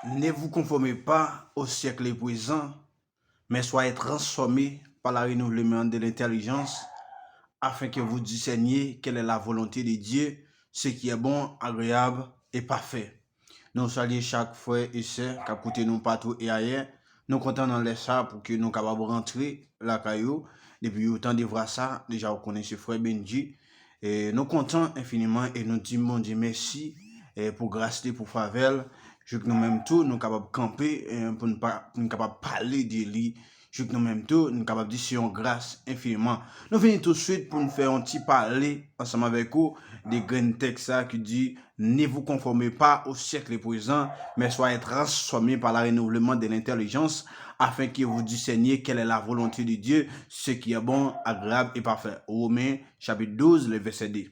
Ne vous conformez pas au siècle présent, mais soyez transformés par le renouvellement de l'intelligence, afin que vous discerniez quelle est la volonté de Dieu, ce qui est bon, agréable et parfait. Nous saluons chaque frère et sœur qui écoutent nous partout et ailleurs. Nous comptons dans les ça pour que nous capables de rentrer la caillou. Depuis autant de voir ça, déjà vous connaissez frère Benji. Et nous comptons infiniment et nous disons mon Dieu merci pour grâce pour faveur. Je que nous même tout nous capables de camper pour nous capables de parler de lui. Je que nous même tout nous capables de dire grâce infiniment. Nous venons tout de suite pour nous faire un petit parler ensemble avec vous des grands textes qui dit ne vous conformez pas au siècle présent, mais soyez transformés par le renouvellement de l'intelligence, afin que vous discerniez quelle est la volonté de Dieu, ce qui est bon, agréable et parfait. Romains chapitre 12, le verset 2.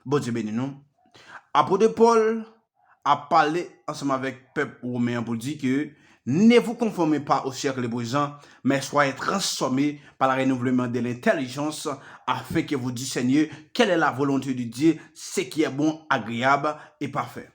Bon Dieu béni nous. Apôtre Paul a parlé ensemble avec le peuple romain pour dire que ne vous conformez pas au siècle présent, mais soyez transformés par le renouvellement de l'intelligence, afin que vous discerniez quelle est la volonté de Dieu, ce qui est bon, agréable et parfait.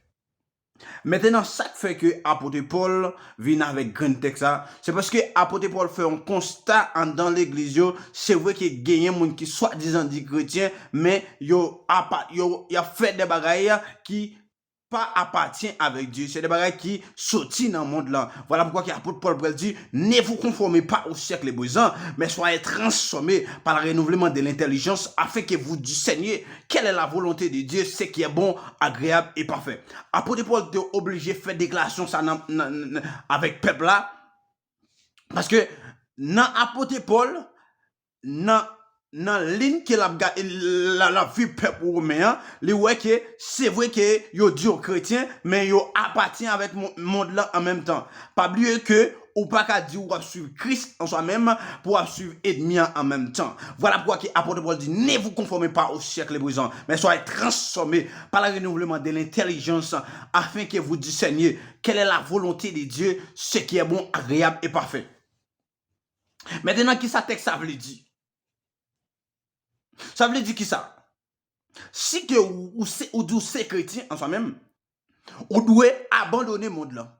Maintenant, ça fait que apôtre Paul vient avec grand texte, c'est parce que apôtre Paul fait un constat dans l'église, c'est vrai qu'il y a des gens qui soi-disant dit chrétien, mais il a fait des bagailles qui pas appartient avec Dieu. C'est des bagailles qui sortent dans le monde là. Voilà pourquoi l'apôtre Paul dit, ne vous conformez pas au siècle présent, mais soyez transformés par le renouvellement de l'intelligence, afin que vous discerniez quelle est la volonté de Dieu, ce qui est bon, agréable et parfait. Apôtre Paul était obligé de faire déclaration ça avec peuple là, parce que dans apôtre Paul, dans ligne que la vie peuple romain, les ouais que c'est vrai que yo dit chrétien, mais yo appartient avec monde là en même temps. Pas oublier que ou pas qu'à dire ou suivre Christ en soi-même pour suivre ennemi en même temps. Voilà pourquoi l'apôtre Paul dit ne vous conformez pas au siècle présent, mais soyez transformés par le renouvellement de l'intelligence, afin que vous discerniez quelle est la volonté de Dieu, ce qui est bon, agréable et parfait. Maintenant, qui ça texte ça veut dire? Ça veut dire qui ça? Si que ou c'est chrétien en soi-même, on doit abandonner le monde là.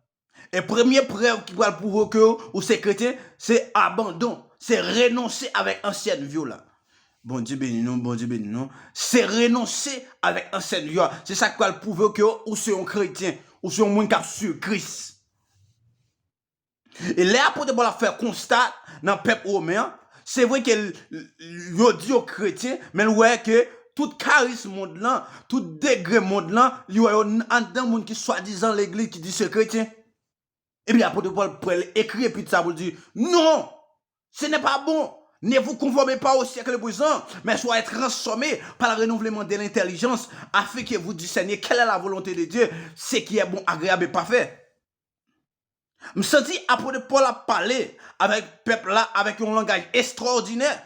Et première preuve qui va le prouver que ou c'est chrétien, c'est abandon, c'est renoncer avec ancienne vie là. Bon Dieu béni nous, bon Dieu béni nous. C'est renoncer avec ancienne vie. C'est ça qui va le prouver que ou c'est un chrétien, ou c'est un monde qui a sur Christ. Et là, pour de faire constat dans le peuple romain, c'est vrai que yo dit aux chrétiens, mais ouais que tout charisme monde là, tout degré monde là, il y a un dans monde qui soi-disant l'église qui dit c'est chrétien. Et puis apôtre Paul écrit et puis ça vous dire non, ce n'est pas bon. Ne vous conformez pas au siècle présent, mais soyez transformés par le renouvellement de l'intelligence, afin que vous discerniez quelle est la volonté de Dieu, ce qui est bon, agréable et parfait. Je me sens apôtre Paul a parlé avec le peuple là, avec un langage extraordinaire.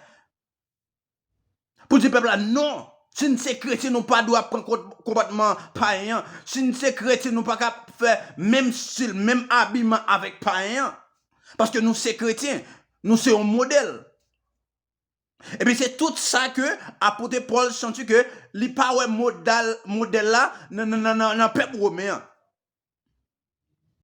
Pour dire peuple là, non, si nous sommes chrétiens, nous pas doit prendre comportement païen. Si nous sommes chrétiens, nous pas faire même style, même habillement avec païen. Parce que nous sommes chrétiens, nous sommes un modèle. Et puis c'est tout ça que apôtre Paul senti que les pas modèle là dans le peuple romain.